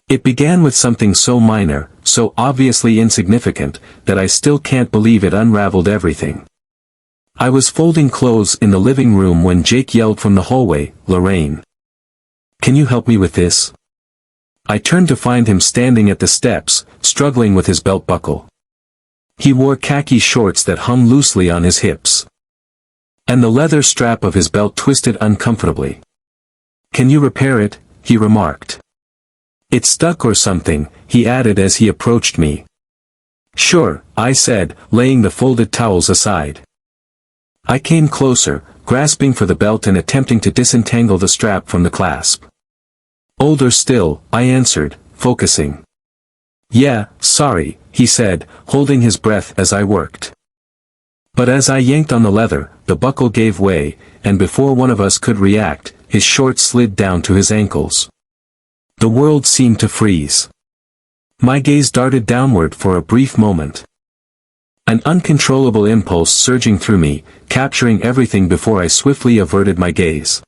It began with something so minor, so obviously insignificant, that I still can't believe it unraveled everything. I was folding clothes in the living room when Jake yelled from the hallway, "Lorraine, can you help me with this?" I turned to find him standing at the steps, struggling with his belt buckle. He wore khaki shorts that hung loosely on his hips, and the leather strap of his belt twisted uncomfortably. "Can you repair it?" he remarked. "It stuck or something," he added as he approached me. "Sure," I said, laying the folded towels aside. I came closer, grasping for the belt and attempting to disentangle the strap from the clasp. "Older still," I answered, focusing. "Yeah, sorry," he said, holding his breath as I worked. But as I yanked on the leather, the buckle gave way, and before one of us could react, his shorts slid down to his ankles. The world seemed to freeze. My gaze darted downward for a brief moment. An uncontrollable impulse surging through me, capturing everything before I swiftly averted my gaze.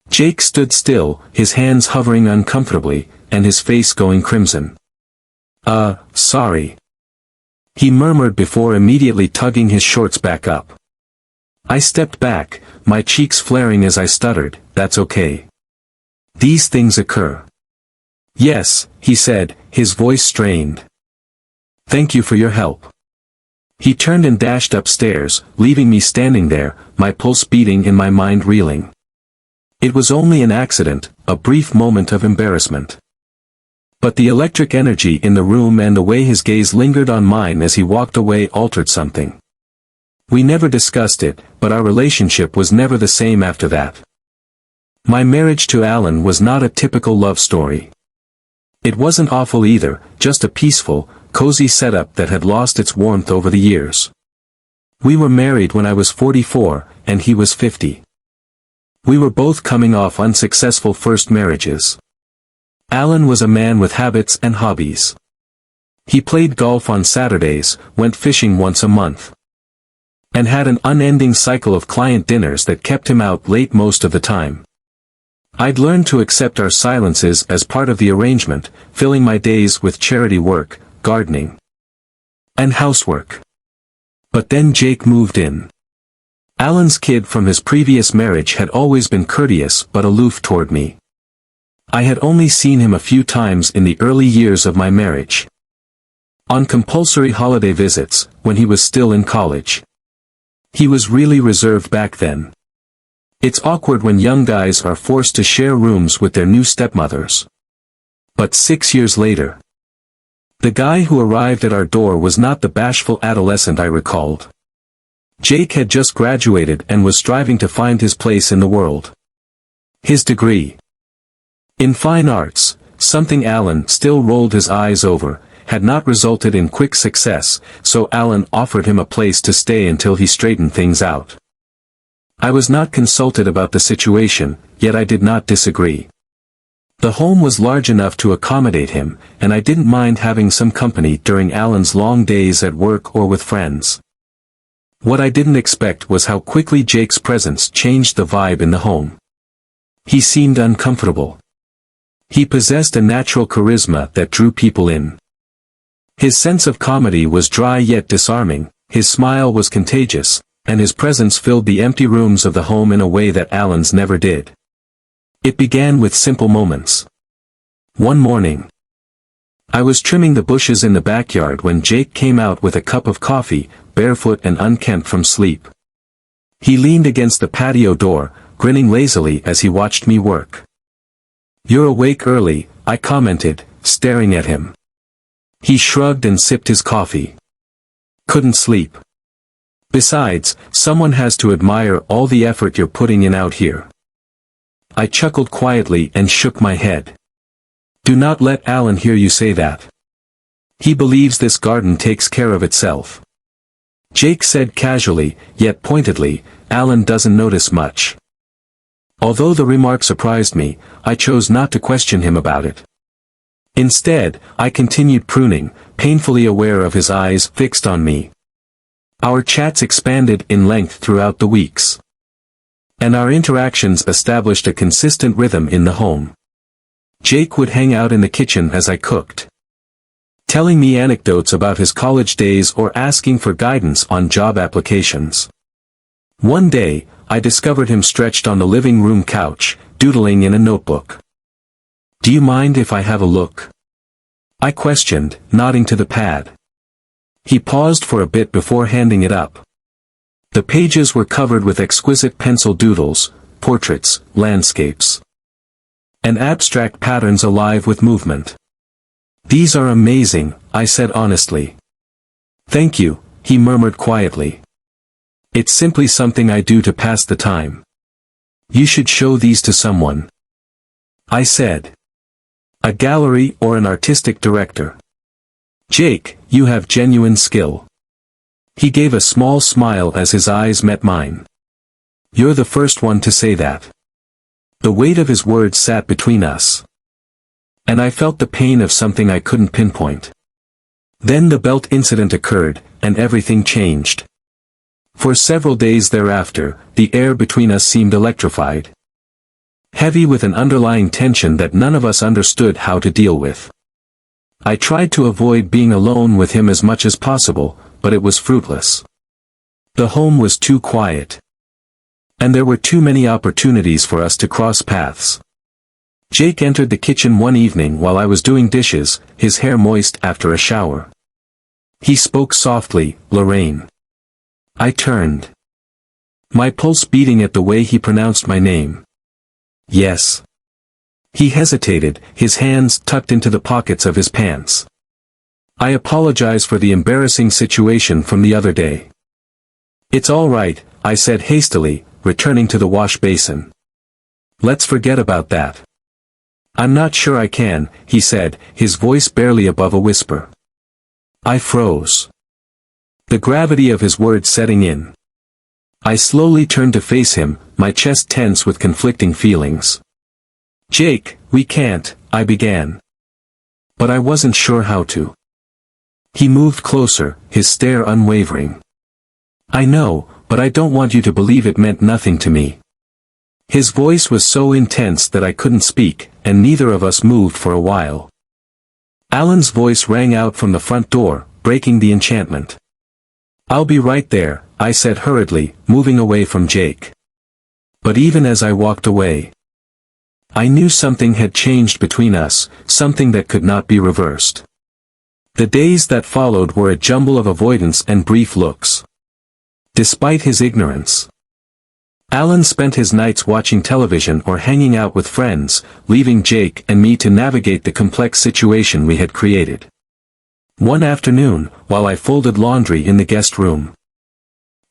Jake stood still, his hands hovering uncomfortably, and his face going crimson. Sorry," he murmured before immediately tugging his shorts back up. I stepped back, my cheeks flaring as I stuttered, "That's okay. These things occur." "Yes," he said, his voice strained. "Thank you for your help." He turned and dashed upstairs, leaving me standing there, my pulse beating and my mind reeling. It was only an accident, a brief moment of embarrassment. But the electric energy in the room and the way his gaze lingered on mine as he walked away altered something. We never discussed it, but our relationship was never the same after that. My marriage to Allan was not a typical love story. It wasn't awful either, just a peaceful, cozy setup that had lost its warmth over the years. We were married when I was 44, and he was 50. We were both coming off unsuccessful first marriages. Allan was a man with habits and hobbies. He played golf on Saturdays, went fishing once a month, and had an unending cycle of client dinners that kept him out late most of the time. I'd learned to accept our silences as part of the arrangement, filling my days with charity work, gardening, and housework. But then Jake moved in. Allan's kid from his previous marriage had always been courteous but aloof toward me. I had only seen him a few times in the early years of my marriage. On compulsory holiday visits, when he was still in college. He was really reserved back then. It's awkward when young guys are forced to share rooms with their new stepmothers. But 6 years later, the guy who arrived at our door was not the bashful adolescent I recalled. Jake had just graduated and was striving to find his place in the world. His degree in fine arts, something Allan still rolled his eyes over, had not resulted in quick success, so Allan offered him a place to stay until he straightened things out. I was not consulted about the situation, yet I did not disagree. The home was large enough to accommodate him, and I didn't mind having some company during Allan's long days at work or with friends. What I didn't expect was how quickly Jake's presence changed the vibe in the home. He seemed uncomfortable. He possessed a natural charisma that drew people in. His sense of comedy was dry yet disarming, his smile was contagious, and his presence filled the empty rooms of the home in a way that Allan's never did. It began with simple moments. One morning, I was trimming the bushes in the backyard when Jake came out with a cup of coffee, barefoot and unkempt from sleep. He leaned against the patio door, grinning lazily as he watched me work. "You're awake early," I commented, staring at him. He shrugged and sipped his coffee. "Couldn't sleep. Besides, someone has to admire all the effort you're putting in out here." I chuckled quietly and shook my head. "Do not let Allan hear you say that. He believes this garden takes care of itself." Jake said casually, yet pointedly, "Allan doesn't notice much." Although the remark surprised me, I chose not to question him about it. Instead, I continued pruning, painfully aware of his eyes fixed on me. Our chats expanded in length throughout the weeks, and our interactions established a consistent rhythm in the home. Jake would hang out in the kitchen as I cooked, telling me anecdotes about his college days or asking for guidance on job applications. One day, I discovered him stretched on the living room couch, doodling in a notebook. "Do you mind if I have a look?" I questioned, nodding to the pad. He paused for a bit before handing it up. The pages were covered with exquisite pencil doodles, portraits, landscapes, and abstract patterns alive with movement. "These are amazing," I said honestly. "Thank you," he murmured quietly. "It's simply something I do to pass the time. You should show these to someone," I said. "A gallery or an artistic director." "Jake, you have genuine skill." He gave a small smile as his eyes met mine. "You're the first one to say that." The weight of his words sat between us, and I felt the pain of something I couldn't pinpoint. Then the belt incident occurred, and everything changed. For several days thereafter, the air between us seemed electrified, heavy with an underlying tension that none of us understood how to deal with. I tried to avoid being alone with him as much as possible, but it was fruitless. The home was too quiet, and there were too many opportunities for us to cross paths. Jake entered the kitchen one evening while I was doing dishes, his hair moist after a shower. He spoke softly, "Lorraine." I turned, my pulse beating at the way he pronounced my name. "Yes." He hesitated, his hands tucked into the pockets of his pants. "I apologize for the embarrassing situation from the other day." "It's all right," I said hastily, returning to the wash basin. "Let's forget about that." "I'm not sure I can," he said, his voice barely above a whisper. I froze, the gravity of his words setting in. I slowly turned to face him, my chest tense with conflicting feelings. "Jake, we can't," I began. But I wasn't sure how to. He moved closer, his stare unwavering. "I know, but I don't want you to believe it meant nothing to me." His voice was so intense that I couldn't speak, and neither of us moved for a while. Allan's voice rang out from the front door, breaking the enchantment. "I'll be right there," I said hurriedly, moving away from Jake. But even as I walked away, I knew something had changed between us, something that could not be reversed. The days that followed were a jumble of avoidance and brief looks. Despite his ignorance, Allan spent his nights watching television or hanging out with friends, leaving Jake and me to navigate the complex situation we had created. One afternoon, while I folded laundry in the guest room,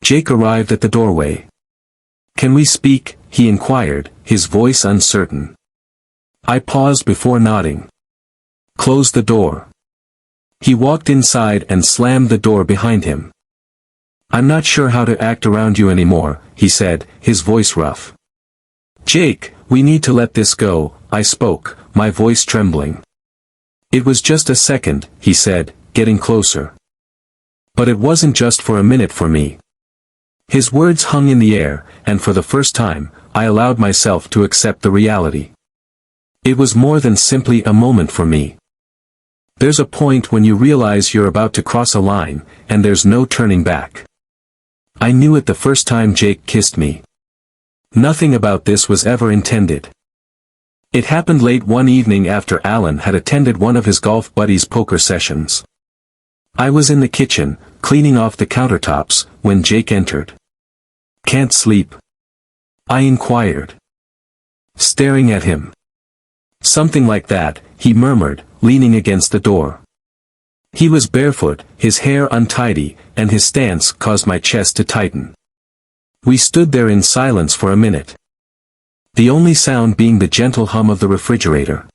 Jake arrived at the doorway. "Can we speak?" he inquired, his voice uncertain. I paused before nodding. "Close the door." He walked inside and slammed the door behind him. "I'm not sure how to act around you anymore," he said, his voice rough. "Jake, we need to let this go," I spoke, my voice trembling. "It was just a second," he said, getting closer. "But it wasn't just for a minute for me." His words hung in the air, and for the first time, I allowed myself to accept the reality. It was more than simply a moment for me. There's a point when you realize you're about to cross a line, and there's no turning back. I knew it the first time Jake kissed me. Nothing about this was ever intended. It happened late one evening after Allan had attended one of his golf buddies' poker sessions. I was in the kitchen, cleaning off the countertops, when Jake entered. "Can't sleep?" I inquired, staring at him. "Something like that," he murmured, leaning against the door. He was barefoot, his hair untidy, and his stance caused my chest to tighten. We stood there in silence for a minute, the only sound being the gentle hum of the refrigerator.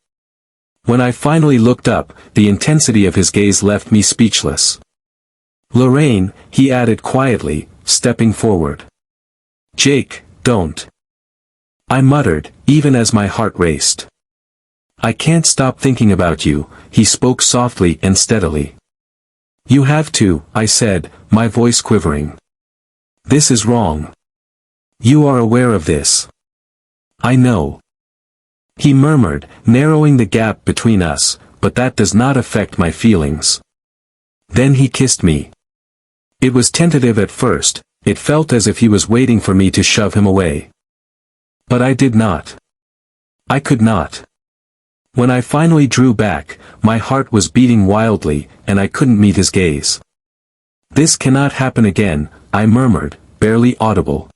When I finally looked up, the intensity of his gaze left me speechless. "Lorraine," he added quietly, stepping forward. "Jake, don't." I muttered, even as my heart raced. "I can't stop thinking about you," he spoke softly and steadily. "You have to," I said, my voice quivering. "This is wrong. You are aware of this." "I know." He murmured, narrowing the gap between us, but that does not affect my feelings. Then he kissed me. It was tentative at first, it felt as if he was waiting for me to shove him away. But I did not. I could not. When I finally drew back, my heart was beating wildly, and I couldn't meet his gaze. "This cannot happen again," I murmured, barely audible.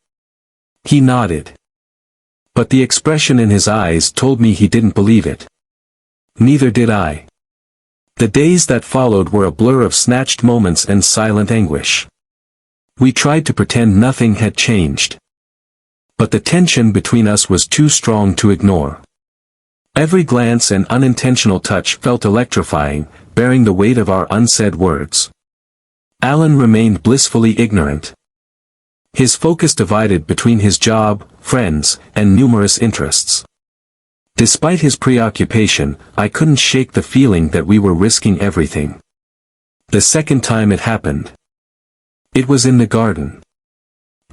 He nodded. But the expression in his eyes told me he didn't believe it. Neither did I. The days that followed were a blur of snatched moments and silent anguish. We tried to pretend nothing had changed. But the tension between us was too strong to ignore. Every glance and unintentional touch felt electrifying, bearing the weight of our unsaid words. Allan remained blissfully ignorant. His focus divided between his job, friends, and numerous interests. Despite his preoccupation, I couldn't shake the feeling that we were risking everything. The second time it happened. It was in the garden.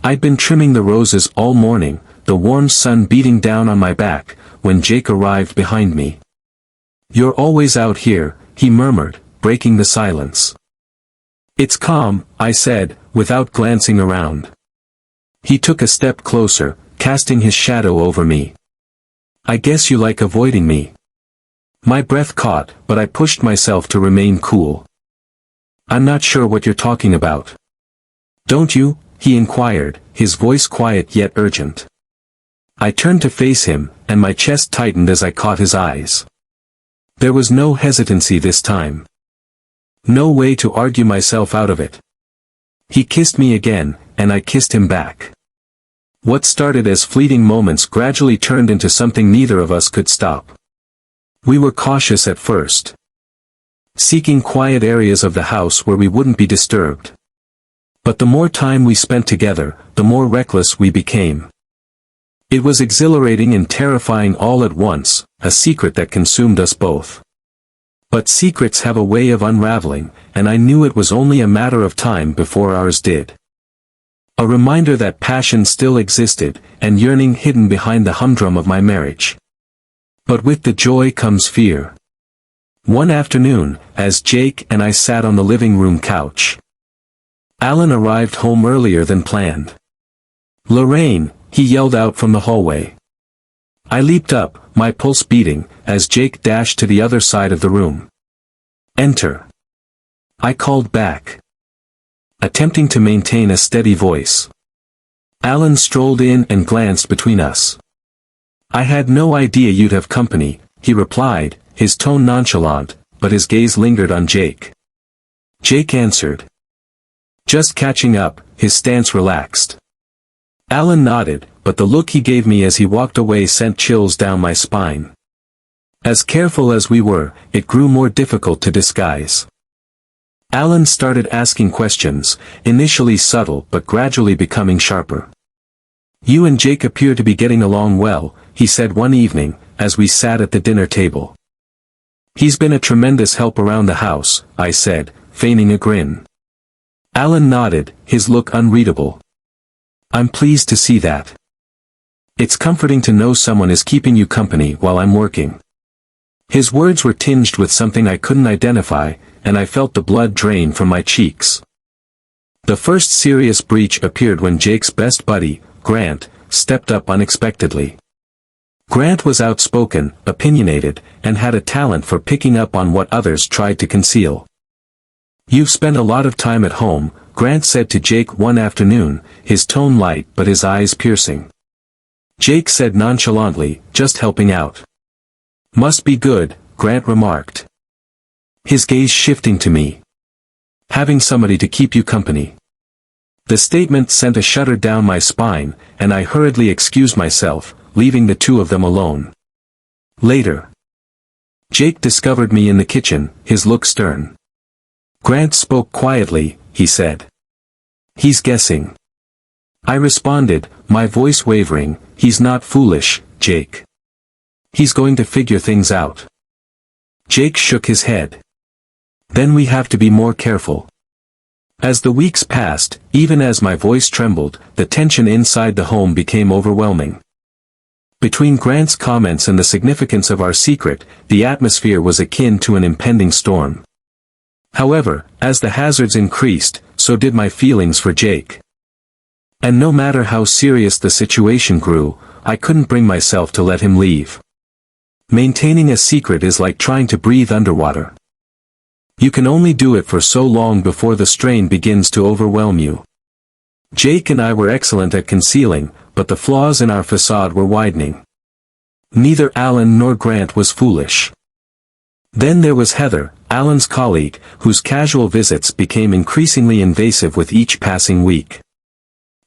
I'd been trimming the roses all morning, the warm sun beating down on my back, when Jake arrived behind me. "You're always out here," he murmured, breaking the silence. "It's calm," I said, without glancing around. He took a step closer, casting his shadow over me. "I guess you like avoiding me." My breath caught, but I pushed myself to remain cool. "I'm not sure what you're talking about." "Don't you?" he inquired, his voice quiet yet urgent. I turned to face him, and my chest tightened as I caught his eyes. There was no hesitancy this time. No way to argue myself out of it. He kissed me again, and I kissed him back. What started as fleeting moments gradually turned into something neither of us could stop. We were cautious at first, seeking quiet areas of the house where we wouldn't be disturbed. But the more time we spent together, the more reckless we became. It was exhilarating and terrifying all at once, a secret that consumed us both. But secrets have a way of unraveling, and I knew it was only a matter of time before ours did. A reminder that passion still existed, and yearning hidden behind the humdrum of my marriage. But with the joy comes fear. One afternoon, as Jake and I sat on the living room couch, Allan arrived home earlier than planned. "Lorraine," he yelled out from the hallway. I leaped up, my pulse beating, as Jake dashed to the other side of the room. "Enter," I called back, attempting to maintain a steady voice. Allan strolled in and glanced between us. "I had no idea you'd have company," he replied, his tone nonchalant, but his gaze lingered on Jake. Jake answered, "Just catching up," his stance relaxed. Allan nodded, but the look he gave me as he walked away sent chills down my spine. As careful as we were, it grew more difficult to disguise. Allan started asking questions, initially subtle but gradually becoming sharper. "You and Jake appear to be getting along well," he said one evening, as we sat at the dinner table. "He's been a tremendous help around the house," I said, feigning a grin. Allan nodded, his look unreadable. "I'm pleased to see that. It's comforting to know someone is keeping you company while I'm working." His words were tinged with something I couldn't identify, and I felt the blood drain from my cheeks. The first serious breach appeared when Jake's best buddy, Grant, stepped up unexpectedly. Grant was outspoken, opinionated, and had a talent for picking up on what others tried to conceal. "You've spent a lot of time at home," Grant said to Jake one afternoon, his tone light but his eyes piercing. Jake said nonchalantly, "Just helping out." "Must be good," Grant remarked, his gaze shifting to me. "Having somebody to keep you company." The statement sent a shudder down my spine, and I hurriedly excused myself, leaving the two of them alone. Later, Jake discovered me in the kitchen, his look stern. "Grant spoke quietly," he said. "He's guessing." I responded, my voice wavering, "He's not foolish, Jake. He's going to figure things out." Jake shook his head. "Then we have to be more careful." As the weeks passed, even as my voice trembled, the tension inside the home became overwhelming. Between Grant's comments and the significance of our secret, the atmosphere was akin to an impending storm. However, as the hazards increased, so did my feelings for Jake. And no matter how serious the situation grew, I couldn't bring myself to let him leave. Maintaining a secret is like trying to breathe underwater. You can only do it for so long before the strain begins to overwhelm you. Jake and I were excellent at concealing, but the flaws in our facade were widening. Neither Allan nor Grant was foolish. Then there was Heather, Allan's colleague, whose casual visits became increasingly invasive with each passing week.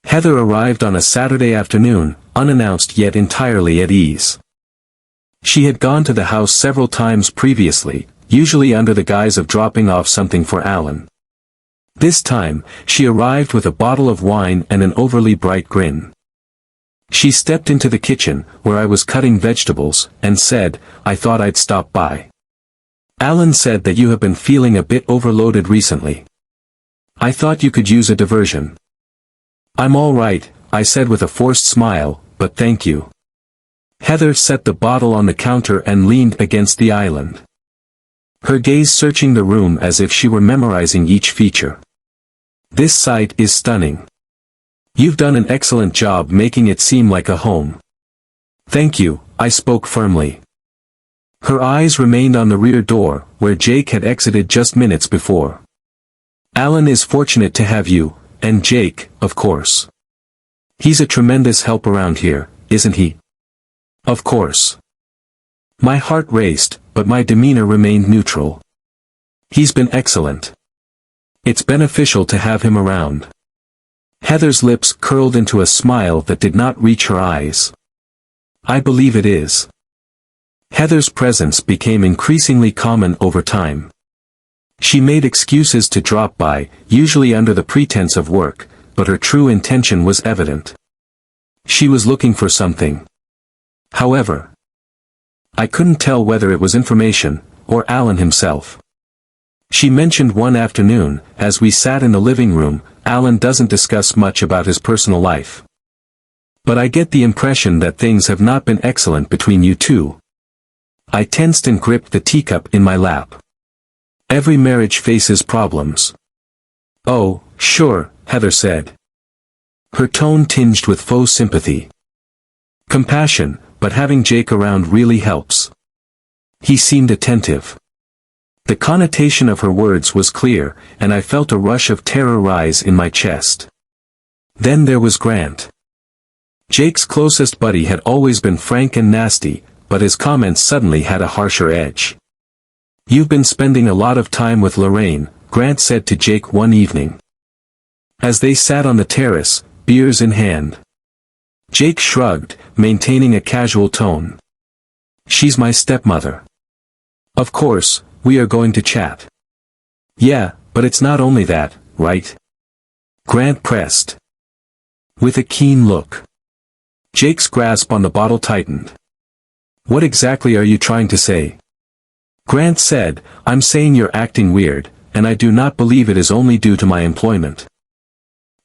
Heather arrived on a Saturday afternoon, unannounced yet entirely at ease. She had gone to the house several times previously, usually under the guise of dropping off something for Allan. This time, she arrived with a bottle of wine and an overly bright grin. She stepped into the kitchen, where I was cutting vegetables, and said, "I thought I'd stop by. Allan said that you have been feeling a bit overloaded recently. I thought you could use a diversion." "I'm all right," I said with a forced smile, "but thank you." Heather set the bottle on the counter and leaned against the island, her gaze searching the room as if she were memorizing each feature. "This site is stunning. You've done an excellent job making it seem like a home." "Thank you," I spoke firmly. Her eyes remained on the rear door, where Jake had exited just minutes before. "Allan is fortunate to have you, and Jake, of course. He's a tremendous help around here, isn't he?" "Of course." My heart raced, but my demeanor remained neutral. "He's been excellent. It's beneficial to have him around." Heather's lips curled into a smile that did not reach her eyes. "I believe it is." Heather's presence became increasingly common over time. She made excuses to drop by, usually under the pretense of work, but her true intention was evident. She was looking for something. However, I couldn't tell whether it was information, or Allan himself. She mentioned one afternoon, as we sat in the living room, "Allan doesn't discuss much about his personal life. But I get the impression that things have not been excellent between you two." I tensed and gripped the teacup in my lap. "Every marriage faces problems." "Oh, sure," Heather said, her tone tinged with faux sympathy. "Compassion, but having Jake around really helps." He seemed attentive. The connotation of her words was clear, and I felt a rush of terror rise in my chest. Then there was Grant. Jake's closest buddy had always been frank and nasty, but his comments suddenly had a harsher edge. "You've been spending a lot of time with Lorraine," Grant said to Jake one evening, as they sat on the terrace, beers in hand. Jake shrugged, maintaining a casual tone. "She's my stepmother. Of course, we are going to chat." "Yeah, but it's not only that, right?" Grant pressed, with a keen look. Jake's grasp on the bottle tightened. "What exactly are you trying to say?" Grant said, "I'm saying you're acting weird, and I do not believe it is only due to my employment.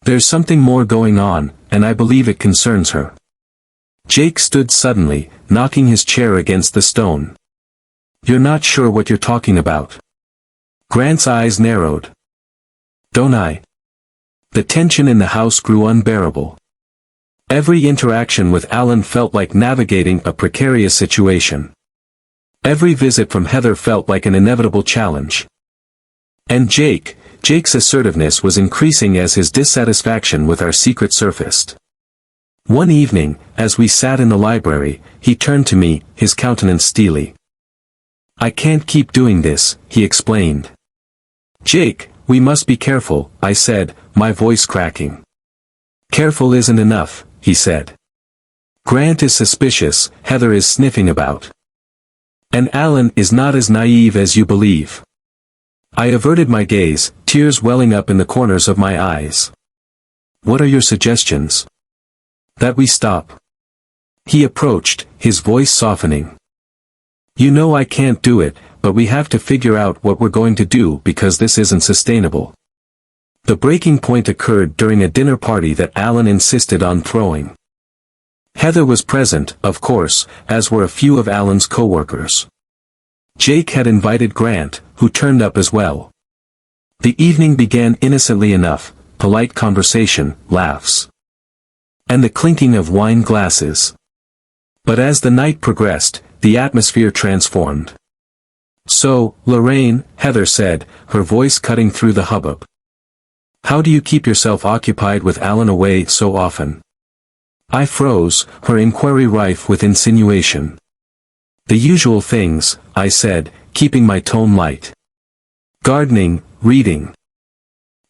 There's something more going on, and I believe it concerns her." Jake stood suddenly, knocking his chair against the stone. "You're not sure what you're talking about." Grant's eyes narrowed. "Don't I?" The tension in the house grew unbearable. Every interaction with Allan felt like navigating a precarious situation. Every visit from Heather felt like an inevitable challenge. And Jake's assertiveness was increasing as his dissatisfaction with our secret surfaced. One evening, as we sat in the library, he turned to me, his countenance steely. "I can't keep doing this," he explained. "Jake, we must be careful," I said, my voice cracking. "Careful isn't enough," he said. "Grant is suspicious, Heather is sniffing about. And Allan is not as naive as you believe." I averted my gaze, tears welling up in the corners of my eyes. "What are your suggestions?" "That we stop." He approached, his voice softening. "You know I can't do it, but we have to figure out what we're going to do because this isn't sustainable." The breaking point occurred during a dinner party that Allan insisted on throwing. Heather was present, of course, as were a few of Allan's co-workers. Jake had invited Grant, who turned up as well. The evening began innocently enough, polite conversation, laughs, and the clinking of wine glasses. But as the night progressed, the atmosphere transformed. "So, Lorraine," Heather said, her voice cutting through the hubbub. "How do you keep yourself occupied with Allan away so often?" I froze, her inquiry rife with insinuation. "The usual things," I said, keeping my tone light. "Gardening, reading,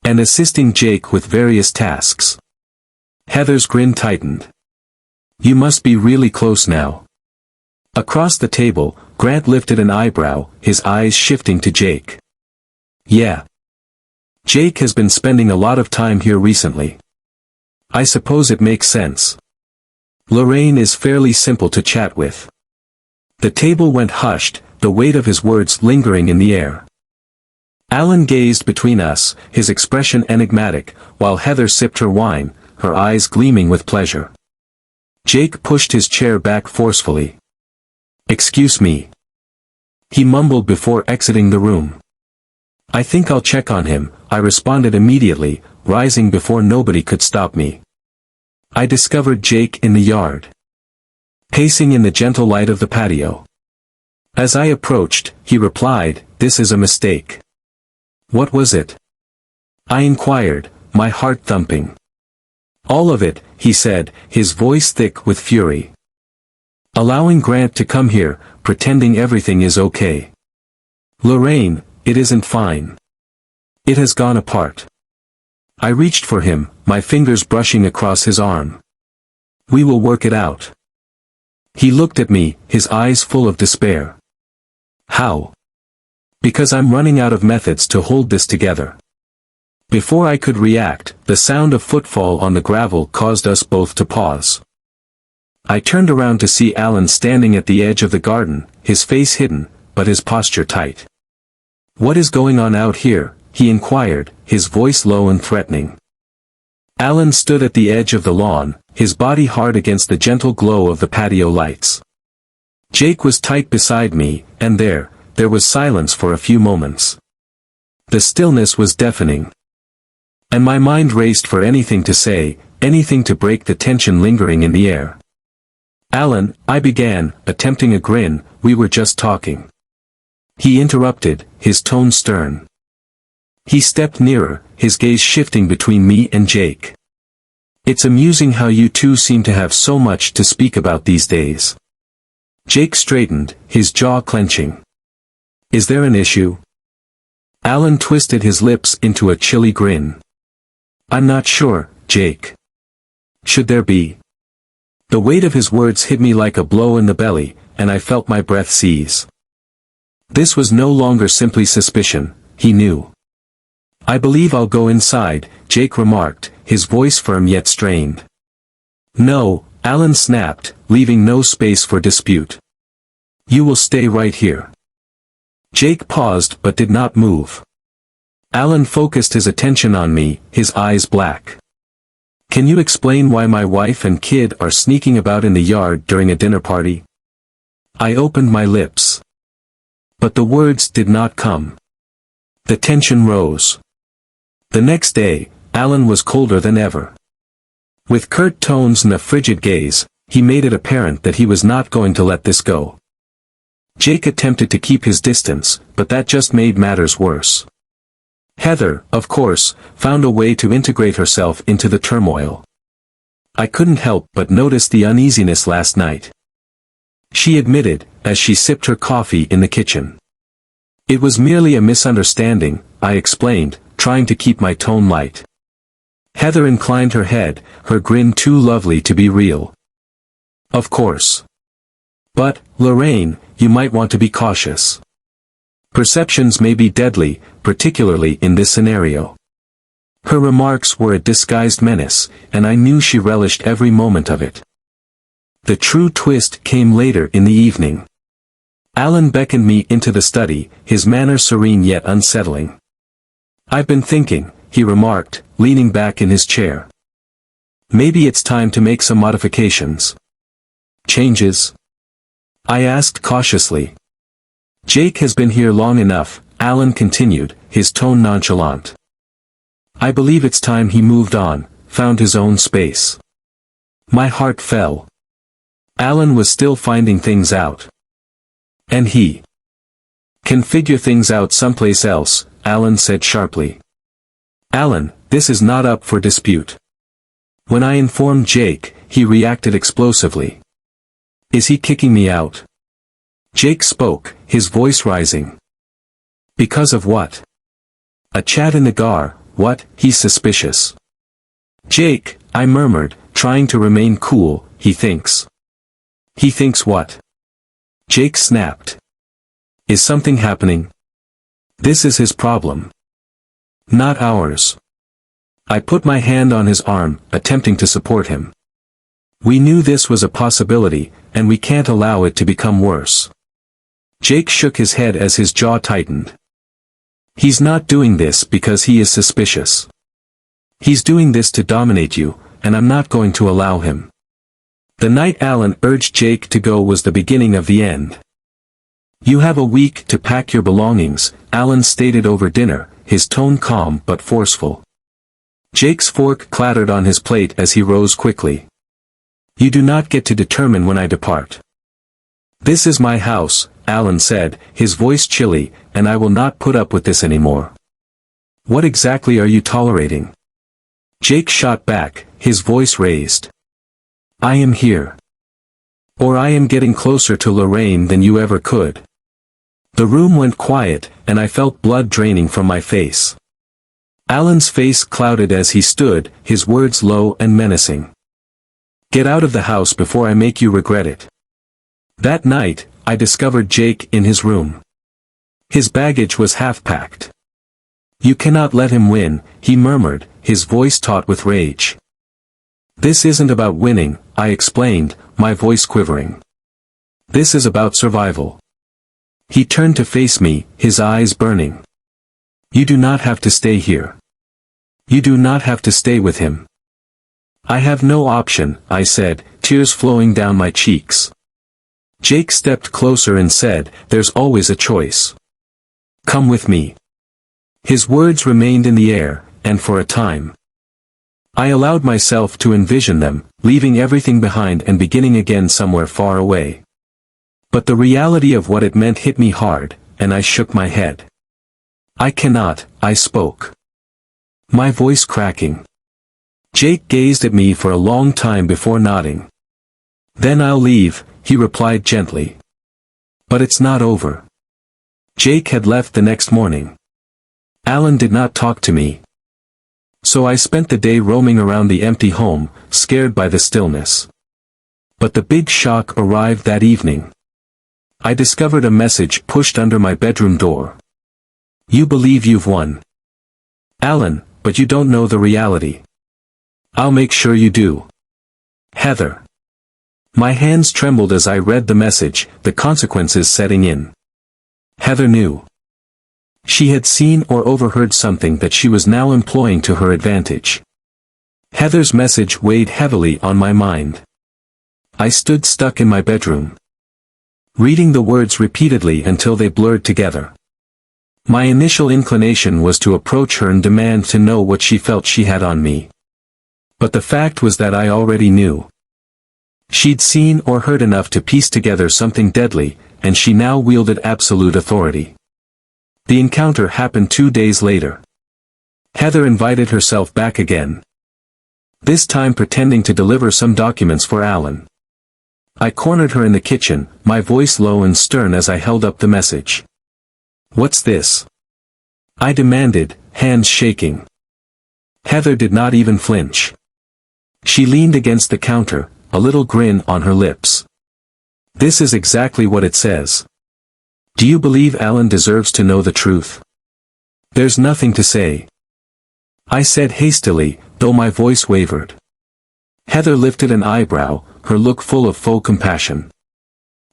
and assisting Jake with various tasks." Heather's grin tightened. "You must be really close now." Across the table, Grant lifted an eyebrow, his eyes shifting to Jake. "Yeah. Jake has been spending a lot of time here recently. I suppose it makes sense. Lorraine is fairly simple to chat with." The table went hushed, the weight of his words lingering in the air. Allan gazed between us, his expression enigmatic, while Heather sipped her wine, her eyes gleaming with pleasure. Jake pushed his chair back forcefully. "Excuse me," he mumbled before exiting the room. "I think I'll check on him," I responded immediately, rising before nobody could stop me. I discovered Jake in the yard, pacing in the gentle light of the patio. As I approached, he replied, "This is a mistake." "What was it?" I inquired, my heart thumping. "All of it," he said, his voice thick with fury. "Allowing Grant to come here, pretending everything is okay. Lorraine, it isn't fine. It has gone apart." I reached for him, my fingers brushing across his arm. "We will work it out." He looked at me, his eyes full of despair. "How?" "Because I'm running out of methods to hold this together." Before I could react, the sound of footfall on the gravel caused us both to pause. I turned around to see Allan standing at the edge of the garden, his face hidden, but his posture tight. "What is going on out here?" he inquired, his voice low and threatening. Allan stood at the edge of the lawn, his body hard against the gentle glow of the patio lights. Jake was tight beside me, and there was silence for a few moments. The stillness was deafening. And my mind raced for anything to say, anything to break the tension lingering in the air. "Allan," I began, attempting a grin, "we were just talking." He interrupted, his tone stern. He stepped nearer, his gaze shifting between me and Jake. "It's amusing how you two seem to have so much to speak about these days." Jake straightened, his jaw clenching. "Is there an issue?" Allan twisted his lips into a chilly grin. "I'm not sure, Jake. Should there be?" The weight of his words hit me like a blow in the belly, and I felt my breath seize. This was no longer simply suspicion, he knew. "I believe I'll go inside," Jake remarked, his voice firm yet strained. "No," Allan snapped, leaving no space for dispute. "You will stay right here." Jake paused but did not move. Allan focused his attention on me, his eyes black. "Can you explain why my wife and kid are sneaking about in the yard during a dinner party?" I opened my lips. But the words did not come. The tension rose. The next day, Allan was colder than ever. With curt tones and a frigid gaze, he made it apparent that he was not going to let this go. Jake attempted to keep his distance, but that just made matters worse. Heather, of course, found a way to integrate herself into the turmoil. I couldn't help but notice the uneasiness last night. She admitted, as she sipped her coffee in the kitchen. "It was merely a misunderstanding," I explained, trying to keep my tone light. Heather inclined her head, her grin too lovely to be real. "Of course. But, Lorraine, you might want to be cautious. Perceptions may be deadly, particularly in this scenario." Her remarks were a disguised menace, and I knew she relished every moment of it. The true twist came later in the evening. Allan beckoned me into the study, his manner serene yet unsettling. "I've been thinking," he remarked, leaning back in his chair. "Maybe it's time to make some modifications." Changes? I asked cautiously. Jake has been here long enough, Allan continued, his tone nonchalant. I believe it's time he moved on, found his own space. My heart fell. Allan was still finding things out. And he can figure things out someplace else, Allan said sharply. Allan, this is not up for dispute. When I informed Jake, he reacted explosively. Is he kicking me out? Jake spoke, his voice rising. Because of what? A chat in the car, what? He's suspicious. Jake, I murmured, trying to remain cool, he thinks. He thinks what? Jake snapped. Is something happening? This is his problem. Not ours. I put my hand on his arm, attempting to support him. We knew this was a possibility, and we can't allow it to become worse. Jake shook his head as his jaw tightened. He's not doing this because he is suspicious. He's doing this to dominate you, and I'm not going to allow him. The night Allan urged Jake to go was the beginning of the end. You have a week to pack your belongings, Allan stated over dinner, his tone calm but forceful. Jake's fork clattered on his plate as he rose quickly. You do not get to determine when I depart. This is my house, Allan said, his voice chilly, and I will not put up with this anymore. What exactly are you tolerating? Jake shot back, his voice raised. I am here. Or I am getting closer to Lorraine than you ever could. The room went quiet, and I felt blood draining from my face. Allan's face clouded as he stood, his words low and menacing. Get out of the house before I make you regret it. That night, I discovered Jake in his room. His baggage was half-packed. You cannot let him win, he murmured, his voice taut with rage. This isn't about winning, I explained, my voice quivering. This is about survival. He turned to face me, his eyes burning. You do not have to stay here. You do not have to stay with him. I have no option, I said, tears flowing down my cheeks. Jake stepped closer and said, there's always a choice. Come with me. His words remained in the air, and for a time. I allowed myself to envision them, leaving everything behind and beginning again somewhere far away. But the reality of what it meant hit me hard, and I shook my head. I cannot, I spoke. My voice cracking. Jake gazed at me for a long time before nodding. Then I'll leave, he replied gently. But it's not over. Jake had left the next morning. Allan did not talk to me. So I spent the day roaming around the empty home, scared by the stillness. But the big shock arrived that evening. I discovered a message pushed under my bedroom door. You believe you've won. Allan, but you don't know the reality. I'll make sure you do. Heather. My hands trembled as I read the message, the consequences setting in. Heather knew. She had seen or overheard something that she was now employing to her advantage. Heather's message weighed heavily on my mind. I stood stuck in my bedroom, reading the words repeatedly until they blurred together. My initial inclination was to approach her and demand to know what she felt she had on me. But the fact was that I already knew. She'd seen or heard enough to piece together something deadly, and she now wielded absolute authority. The encounter happened 2 days later. Heather invited herself back again. This time pretending to deliver some documents for Allan. I cornered her in the kitchen, my voice low and stern as I held up the message. What's this? I demanded, hands shaking. Heather did not even flinch. She leaned against the counter, a little grin on her lips. This is exactly what it says. Do you believe Allan deserves to know the truth? There's nothing to say. I said hastily, though my voice wavered. Heather lifted an eyebrow, her look full of faux compassion.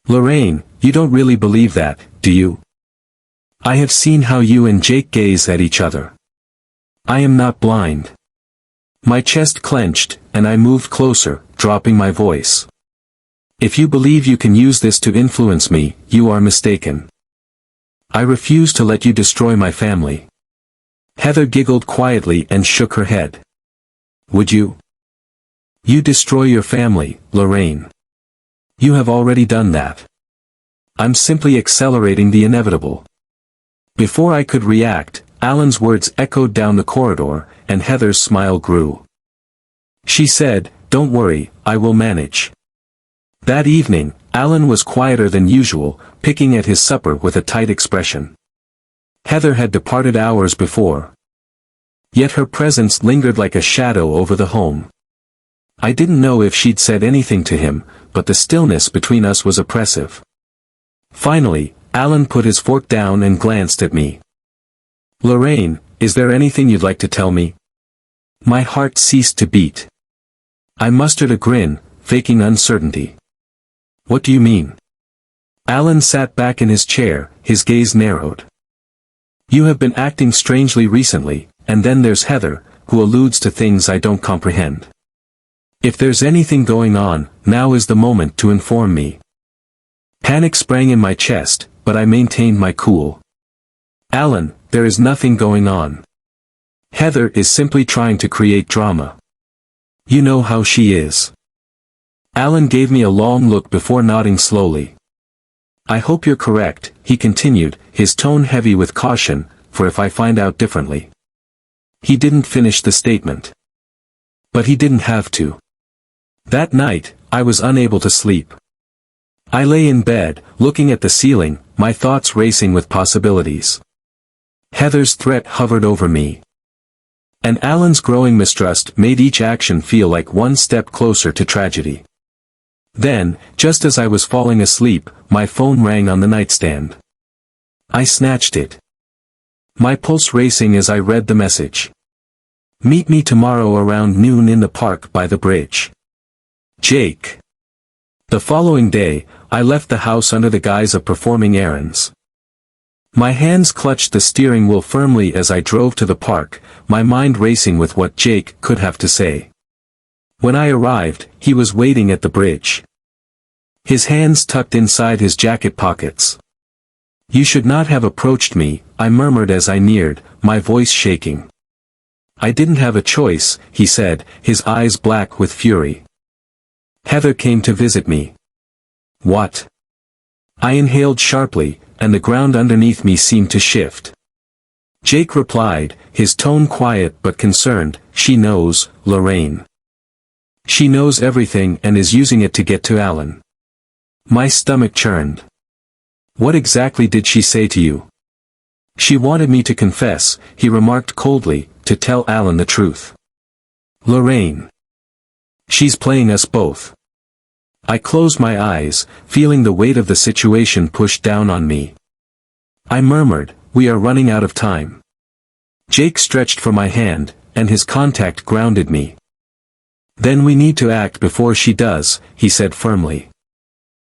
Lorraine, you don't really believe that, do you? I have seen how you and Jake gaze at each other. I am not blind. My chest clenched, and I moved closer, dropping my voice. If you believe you can use this to influence me, you are mistaken. I refuse to let you destroy my family. Heather giggled quietly and shook her head. Would you? You destroy your family, Lorraine. You have already done that. I'm simply accelerating the inevitable. Before I could react, Allan's words echoed down the corridor, and Heather's smile grew. She said, "Don't worry, I will manage." That evening, Allan was quieter than usual, picking at his supper with a tight expression. Heather had departed hours before. Yet her presence lingered like a shadow over the home. I didn't know if she'd said anything to him, but the stillness between us was oppressive. Finally, Allan put his fork down and glanced at me. "Lorraine, is there anything you'd like to tell me?" My heart ceased to beat. I mustered a grin, faking uncertainty. "What do you mean?" Allan sat back in his chair, his gaze narrowed. "You have been acting strangely recently, and then there's Heather, who alludes to things I don't comprehend. If there's anything going on, now is the moment to inform me." Panic sprang in my chest, but I maintained my cool. "Allan, there is nothing going on. Heather is simply trying to create drama. You know how she is." Allan gave me a long look before nodding slowly. "I hope you're correct," he continued, his tone heavy with caution, "for if I find out differently." He didn't finish the statement. But he didn't have to. That night, I was unable to sleep. I lay in bed, looking at the ceiling, my thoughts racing with possibilities. Heather's threat hovered over me. And Allan's growing mistrust made each action feel like one step closer to tragedy. Then, just as I was falling asleep, my phone rang on the nightstand. I snatched it. My pulse racing as I read the message. "Meet me tomorrow around noon in the park by the bridge. Jake." The following day, I left the house under the guise of performing errands. My hands clutched the steering wheel firmly as I drove to the park, my mind racing with what Jake could have to say. When I arrived, he was waiting at the bridge. His hands tucked inside his jacket pockets. "You should not have approached me," I murmured as I neared, my voice shaking. "I didn't have a choice," he said, his eyes black with fury. "Heather came to visit me." "What?" I inhaled sharply, and the ground underneath me seemed to shift. Jake replied, his tone quiet but concerned, "She knows, Lorraine. She knows everything and is using it to get to Allan." My stomach churned. "What exactly did she say to you?" "She wanted me to confess," he remarked coldly, "to tell Allan the truth. Lorraine. She's playing us both." I closed my eyes, feeling the weight of the situation push down on me. I murmured, "We are running out of time." Jake stretched for my hand, and his contact grounded me. "Then we need to act before she does," he said firmly.